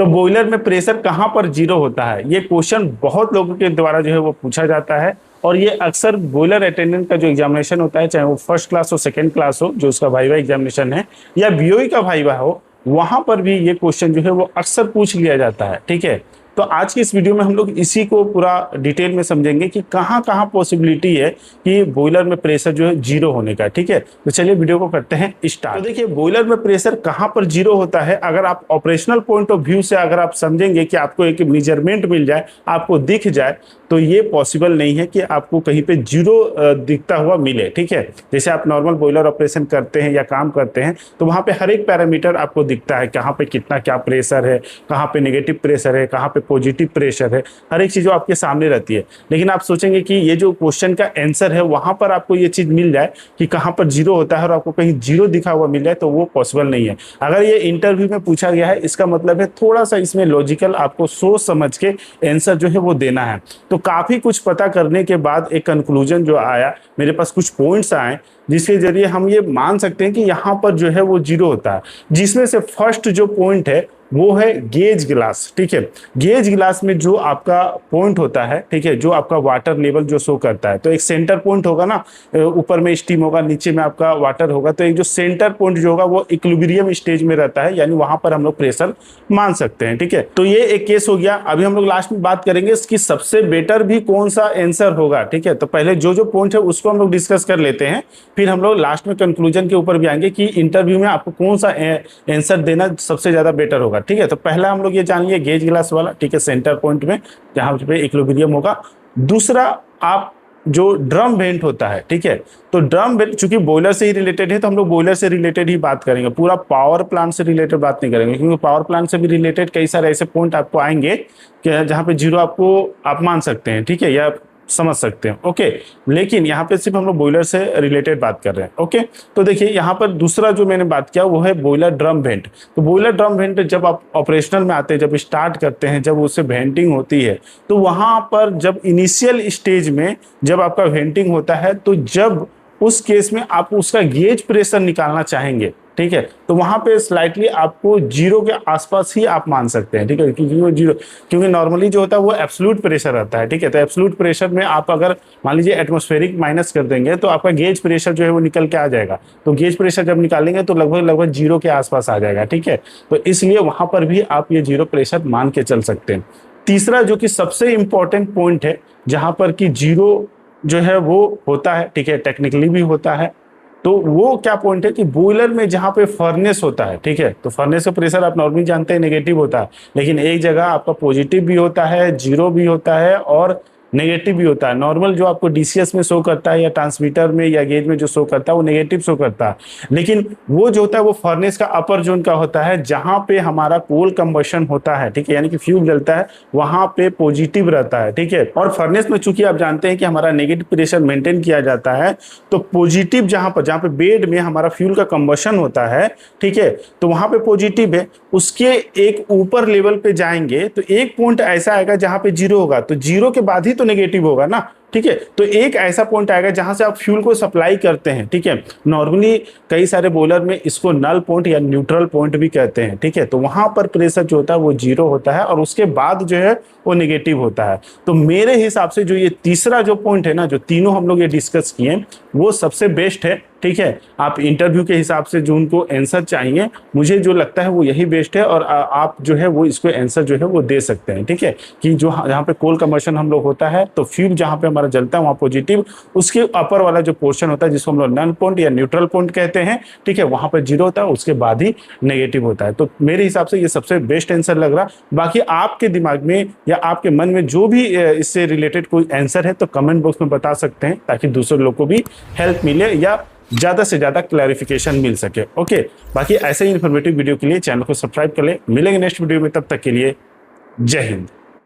तो बॉयलर में प्रेशर कहाँ पर जीरो होता है, ये क्वेश्चन बहुत लोगों के द्वारा जो है वो पूछा जाता है। और ये अक्सर बॉयलर अटेंडेंट का जो एग्जामिनेशन होता है, चाहे वो फर्स्ट क्लास हो, सेकंड क्लास हो, जो उसका वाइवा एग्जामिनेशन है, या बीओई का वाइवा हो, वहां पर भी ये क्वेश्चन जो है वो अक्सर पूछ लिया जाता है। ठीक है, तो आज की इस वीडियो में हम लोग इसी को पूरा डिटेल में समझेंगे कि कहाँ कहाँ पॉसिबिलिटी है कि बॉयलर में प्रेशर जो है जीरो होने का। ठीक है, तो चलिए वीडियो को करते हैं स्टार्ट। तो देखिए, बॉयलर में प्रेशर कहाँ पर जीरो होता है, अगर आप ऑपरेशनल पॉइंट ऑफ व्यू से अगर आप समझेंगे कि आपको एक मेजरमेंट मिल जाए, आपको दिख जाए, तो ये पॉसिबल नहीं है कि आपको कहीं पे जीरो दिखता हुआ मिले। ठीक है, जैसे आप नॉर्मल बॉयलर ऑपरेशन करते हैं या काम करते हैं तो वहाँ पे हर एक पैरामीटर आपको दिखता है, कहाँ पे कितना क्या प्रेशर है, कहाँ पे नेगेटिव प्रेशर है, कहाँ पे पॉजिटिव प्रेशर है, हर एक चीज़ आपके सामने रहती है। लेकिन आप सोचेंगे कि ये जो क्वेश्चन का आंसर है वहाँ पर आपको ये चीज़ मिल जाए कि कहाँ पर जीरो होता है और आपको कहीं जीरो दिखा हुआ मिल जाए, तो वो पॉसिबल नहीं है। अगर ये इंटरव्यू में पूछा गया है, इसका मतलब है थोड़ा सा इसमें लॉजिकल आपको सोच समझ के आंसर जो है वो देना है। तो काफ़ी कुछ पता करने के बाद एक कंक्लूजन जो आया, मेरे पास कुछ पॉइंट्स आए जिसके जरिए हम ये मान सकते हैं कि यहाँ पर जो है वो जीरो होता है। जिसमें से फर्स्ट जो पॉइंट है वो है गेज ग्लास। ठीक है, गेज ग्लास में जो आपका पॉइंट होता है, ठीक है, जो आपका वाटर लेवल जो शो करता है, तो एक सेंटर पॉइंट होगा ना, ऊपर में स्टीम होगा, नीचे में आपका वाटर होगा, तो एक जो सेंटर पॉइंट जो होगा वो इक्विलिब्रियम स्टेज में रहता है, यानी वहां पर हम लोग प्रेशर मान सकते हैं। ठीक है, तो ये एक केस हो गया। अभी हम लोग लास्ट में बात करेंगे इसकी सबसे बेटर भी कौन सा आंसर होगा। ठीक है, तो पहले जो जो पॉइंट है उसको हम लोग डिस्कस कर लेते हैं, फिर हम लोग लास्ट में कंक्लूजन के ऊपर भी आएंगे कि इंटरव्यू में आपको कौन सा आंसर देना सबसे ज्यादा बेटर होगा। ठीक है, तो पहला हम लोग ये जान लिए गेज ग्लास वाला। ठीक है, सेंटर पॉइंट में जहां पे इक्विलिब्रियम होगा। दूसरा, आप जो ड्रम वेंट होता है, ठीक है, तो ड्रम वेंट चूंकि बॉयलर से ही रिलेटेड है तो हम लोग बॉयलर से रिलेटेड ही बात करेंगे, पूरा पावर प्लांट से रिलेटेड बात नहीं करेंगे, क्योंकि पावर प्लांट से भी रिलेटेड कई सारे ऐसे पॉइंट आपको आएंगे कि जहां पे जीरो आपको आप मान सकते हैं। ठीक है, या समझ सकते हैं। ओके, लेकिन यहाँ पे सिर्फ हम लोग बॉयलर से रिलेटेड बात कर रहे हैं। ओके, तो देखिए यहाँ पर दूसरा जो मैंने बात किया वो है बॉयलर ड्रम वेंट। तो बॉयलर ड्रम वेंट जब आप ऑपरेशनल में आते हैं, जब स्टार्ट करते हैं, जब उससे वेंटिंग होती है, तो वहां पर जब इनिशियल स्टेज में जब आपका वेंटिंग होता है, तो जब उस केस में आप उसका गेज प्रेशर निकालना चाहेंगे, ठीक है, तो वहां पे स्लाइटली आपको जीरो के आसपास ही आप मान सकते हैं। ठीक है, क्योंकि वो जीरो, क्योंकि नॉर्मली जो होता है वो एब्सोल्यूट प्रेशर रहता है। ठीक है, तो एब्सोल्यूट प्रेशर में आप अगर मान लीजिए एटमॉस्फेरिक माइनस कर देंगे तो आपका गेज प्रेशर जो है वो निकल के आ जाएगा। तो गेज प्रेशर जब निकालेंगे तो लगभग जीरो के आसपास आ जाएगा। ठीक है, तो इसलिए वहां पर भी आप ये जीरो प्रेशर मान के चल सकते हैं। तीसरा जो कि सबसे इंपॉर्टेंट पॉइंट है, जहां पर कि जीरो जो है वो होता है, ठीक है, टेक्निकली भी होता है, तो वो क्या पॉइंट है कि बॉयलर में जहां पे फर्नेस होता है, ठीक है, तो फर्नेस का प्रेशर आप नॉर्मली जानते हैं नेगेटिव होता है, लेकिन एक जगह आपका पॉजिटिव भी होता है, जीरो भी होता है और नेगेटिव भी होता है। नॉर्मल जो आपको डीसीएस में शो करता है या ट्रांसमीटर में या गेज में जो शो करता है वो नेगेटिव शो करता है, लेकिन वो जो होता है वो फर्नेस का अपर जोन का होता है, जहां पे हमारा कोल कंबशन होता है। ठीक है, यानी कि फ्यूल जलता है, वहां पे पॉजिटिव रहता है। ठीक है, और फर्नेस में चूंकि आप जानते हैं कि हमारा नेगेटिव प्रेशर मेंटेन किया जाता है, तो पॉजिटिव जहां पे बेड में हमारा फ्यूल का कंबशन होता है, ठीक है, तो वहां पे पॉजिटिव है, उसके एक ऊपर लेवल पे जाएंगे तो एक पॉइंट ऐसा आएगा जहां पे जीरो होगा, तो जीरो के बाद ही तो नेगेटिव होगा ना। ठीक है, तो एक ऐसा पॉइंट आएगा जहां से आप फ्यूल को सप्लाई करते हैं। ठीक है, नॉर्मली कई सारे बॉयलर में इसको नल पॉइंट या न्यूट्रल पॉइंट भी कहते हैं। ठीक है, तो वहां पर प्रेशर जो होता है वो जीरो होता है और उसके बाद जो है वो नेगेटिव होता है। तो मेरे हिसाब से जो ये तीसरा जो पॉइंट है ना, जो तीनों हम लोग ये डिस्कस किए, वो सबसे बेस्ट है। ठीक है, आप इंटरव्यू के हिसाब से जो उनको आंसर चाहिए, मुझे जो लगता है वो यही बेस्ट है और आप जो है वो इसको आंसर जो है वो दे सकते हैं। ठीक है, कि जो जहाँ पे कोल कंबशन हम लोग होता है, तो फ्यूल जहाँ पे हमारा जलता है वहाँ पॉजिटिव, उसके अपर वाला जो पोर्शन होता है जिसको हम लोग नल पॉइंट या न्यूट्रल पॉइंट कहते हैं, ठीक है, वहाँ पर जीरो होता है, उसके बाद ही नेगेटिव होता है। तो मेरे हिसाब से ये सबसे बेस्ट आंसर लग रहा। बाकी आपके दिमाग में या आपके मन में जो भी इससे रिलेटेड कोई आंसर है तो कमेंट बॉक्स में बता सकते हैं, ताकि दूसरे लोग को भी हेल्प मिले या ज़्यादा से ज़्यादा क्लैरिफिकेशन मिल सके। ओके, बाकी ऐसे ही इन्फॉर्मेटिव वीडियो के लिए चैनल को सब्सक्राइब कर ले। मिलेंगे नेक्स्ट वीडियो में, तब तक के लिए जय हिंद।